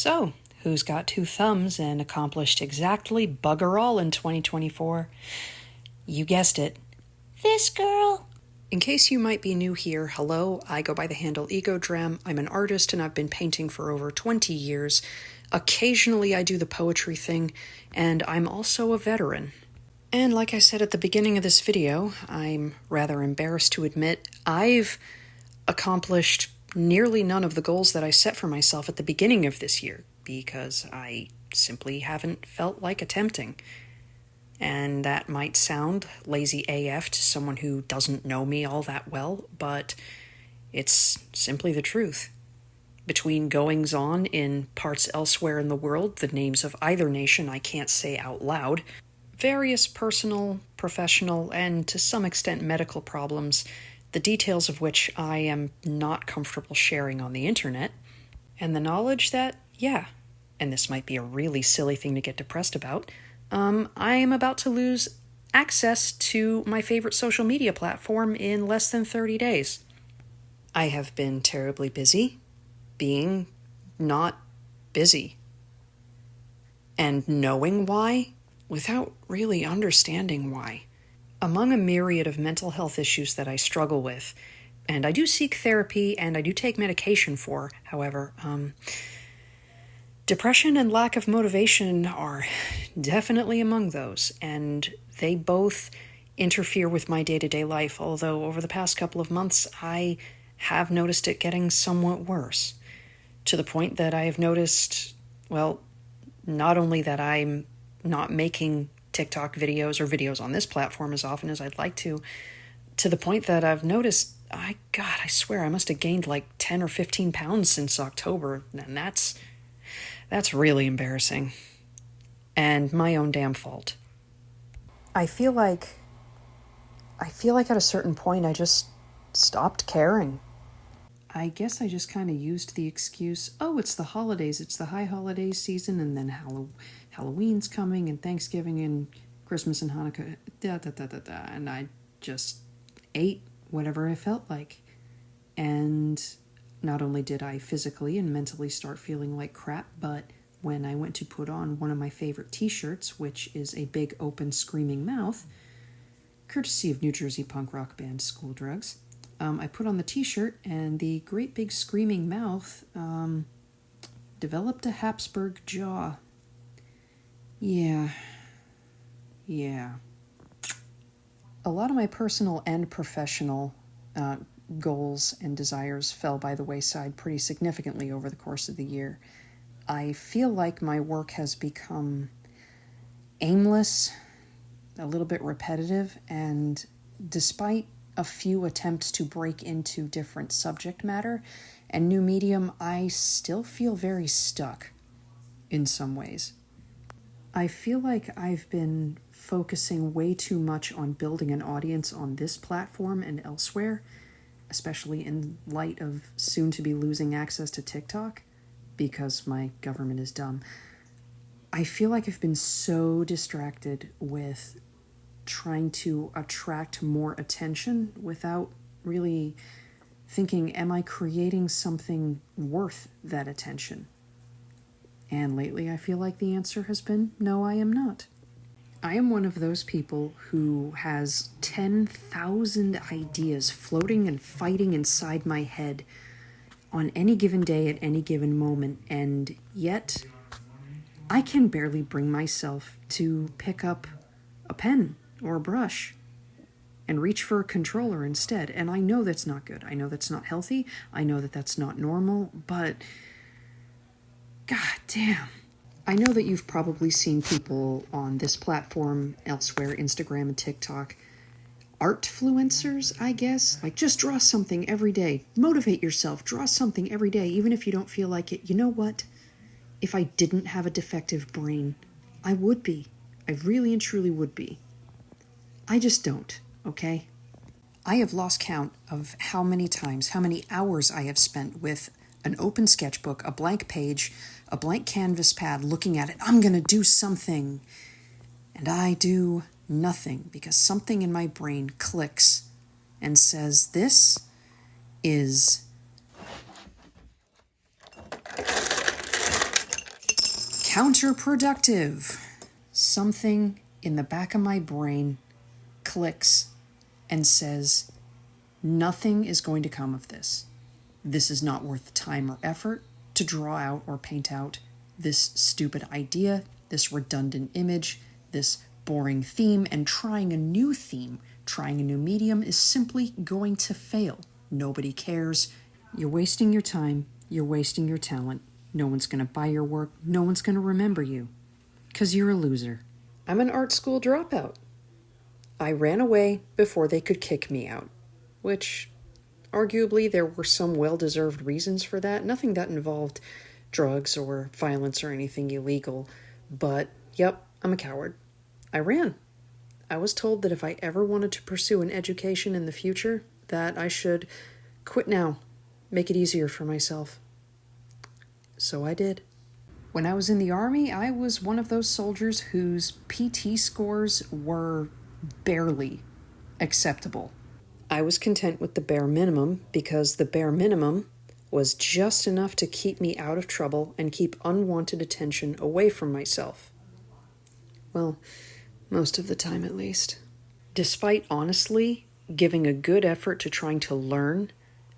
So, who's got two thumbs and accomplished exactly bugger all in 2024? You guessed it. This girl! In case you might be new here, hello, I go by the handle EgoDram. I'm an artist and I've been painting for over 20 years. Occasionally I do the poetry thing, and I'm also a veteran. And like I said at the beginning of this video, I'm rather embarrassed to admit I've accomplished nearly none of the goals that I set for myself at the beginning of this year, because I simply haven't felt like attempting. And that might sound lazy AF to someone who doesn't know me all that well, but it's simply the truth. Between goings-on in parts elsewhere in the world, the names of either nation I can't say out loud, various personal, professional, and to some extent medical problems, the details of which I am not comfortable sharing on the internet, and the knowledge that, and this might be a really silly thing to get depressed about, I am about to lose access to my favorite social media platform in less than 30 days. I have been terribly busy being not busy. And knowing why without really understanding why. Among a myriad of mental health issues that I struggle with, and I do seek therapy and I do take medication for, however, depression and lack of motivation are definitely among those, and they both interfere with my day-to-day life, although over the past couple of months I have noticed it getting somewhat worse, to the point that I have noticed, well, not only that I'm not making TikTok videos or videos on this platform as often as I'd like to the point that I've noticed, I swear I must have gained like 10 or 15 pounds since October, and that's really embarrassing. And my own damn fault. I feel like at a certain point I just stopped caring. I guess I just kind of used the excuse, oh, it's the holidays, it's the high holiday season, and then Halloween's coming, and Thanksgiving, and Christmas, and Hanukkah, and I just ate whatever I felt like. And not only did I physically and mentally start feeling like crap, but when I went to put on one of my favorite t-shirts, which is a big open screaming mouth, courtesy of New Jersey punk rock band School Drugs, I put on the t-shirt, and the great big screaming mouth developed a Habsburg jaw. Yeah. A lot of my personal and professional goals and desires fell by the wayside pretty significantly over the course of the year. I feel like my work has become aimless, a little bit repetitive, and despite a few attempts to break into different subject matter and new medium, I still feel very stuck in some ways. I feel like I've been focusing way too much on building an audience on this platform and elsewhere, especially in light of soon to be losing access to TikTok because my government is dumb. I feel like I've been so distracted with trying to attract more attention without really thinking, am I creating something worth that attention? And lately I feel like the answer has been, no, I am not. I am one of those people who has 10,000 ideas floating and fighting inside my head on any given day at any given moment, and yet I can barely bring myself to pick up a pen or a brush and reach for a controller instead. And I know that's not good. I know that's not healthy. I know that that's not normal, but god damn. I know that you've probably seen people on this platform, elsewhere, Instagram and TikTok, artfluencers, I guess. Like, just draw something every day. Motivate yourself. Draw something every day, even if you don't feel like it. You know what? If I didn't have a defective brain, I would be. I really and truly would be. I just don't, okay? I have lost count of how many times, how many hours I have spent with an open sketchbook, a blank page, a blank canvas pad, looking at it. I'm going to do something. And I do nothing because something in my brain clicks and says, this is Counterproductive. Something in the back of my brain clicks and says, nothing is going to come of this. This is not worth the time or effort to draw out or paint out this stupid idea, this redundant image, this boring theme, and trying a new theme, trying a new medium is simply going to fail. Nobody cares. You're wasting your time. You're wasting your talent. No one's going to buy your work. No one's going to remember you. Because you're a loser. I'm an art school dropout. I ran away before they could kick me out. Which, arguably, there were some well-deserved reasons for that. Nothing that involved drugs or violence or anything illegal. But, yep, I'm a coward. I ran. I was told that if I ever wanted to pursue an education in the future, that I should quit now, make it easier for myself. So I did. When I was in the Army, I was one of those soldiers whose PT scores were barely acceptable. I was content with the bare minimum because the bare minimum was just enough to keep me out of trouble and keep unwanted attention away from myself. Well, most of the time at least. Despite honestly giving a good effort to trying to learn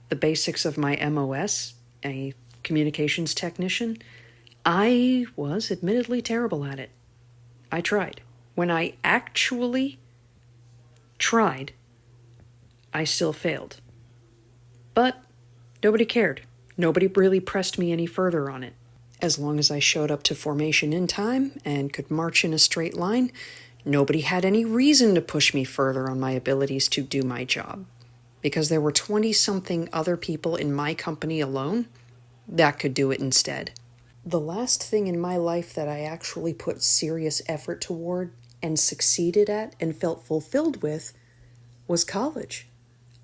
the basics of my MOS, a communications technician, I was admittedly terrible at it. I tried. When I actually tried, I still failed. But nobody cared. Nobody really pressed me any further on it. As long as I showed up to formation in time and could march in a straight line, nobody had any reason to push me further on my abilities to do my job. Because there were 20-something other people in my company alone that could do it instead. The last thing in my life that I actually put serious effort toward and succeeded at and felt fulfilled with was college.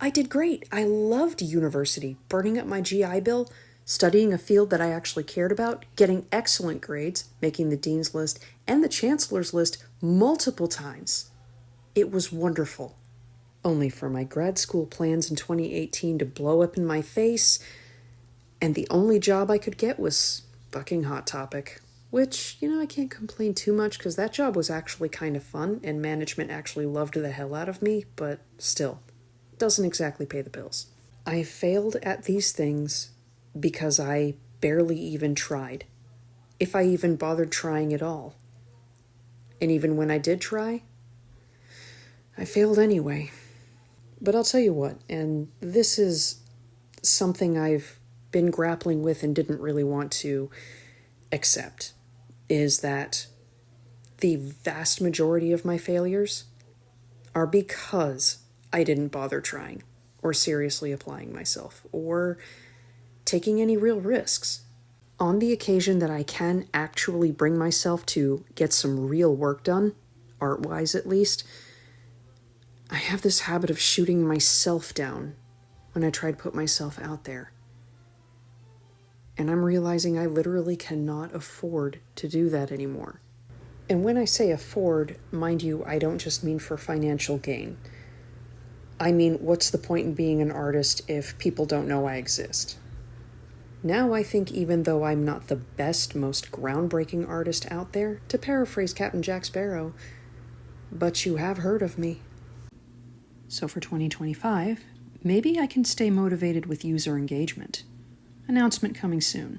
I did great. I loved university, burning up my GI Bill, studying a field that I actually cared about, getting excellent grades, making the dean's list and the chancellor's list multiple times. It was wonderful. Only for my grad school plans in 2018 to blow up in my face, and the only job I could get was fucking Hot Topic. Which, I can't complain too much because that job was actually kind of fun and management actually loved the hell out of me, but still, doesn't exactly pay the bills. I failed at these things because I barely even tried, if I even bothered trying at all. And even when I did try, I failed anyway. But I'll tell you what, and this is something I've been grappling with and didn't really want to accept, is that the vast majority of my failures are because I didn't bother trying or seriously applying myself or taking any real risks. On the occasion that I can actually bring myself to get some real work done, art-wise at least, I have this habit of shooting myself down when I try to put myself out there. And I'm realizing I literally cannot afford to do that anymore. And when I say afford, mind you, I don't just mean for financial gain. I mean, what's the point in being an artist if people don't know I exist? Now I think even though I'm not the best, most groundbreaking artist out there, to paraphrase Captain Jack Sparrow, but you have heard of me. So for 2025, maybe I can stay motivated with user engagement. Announcement coming soon.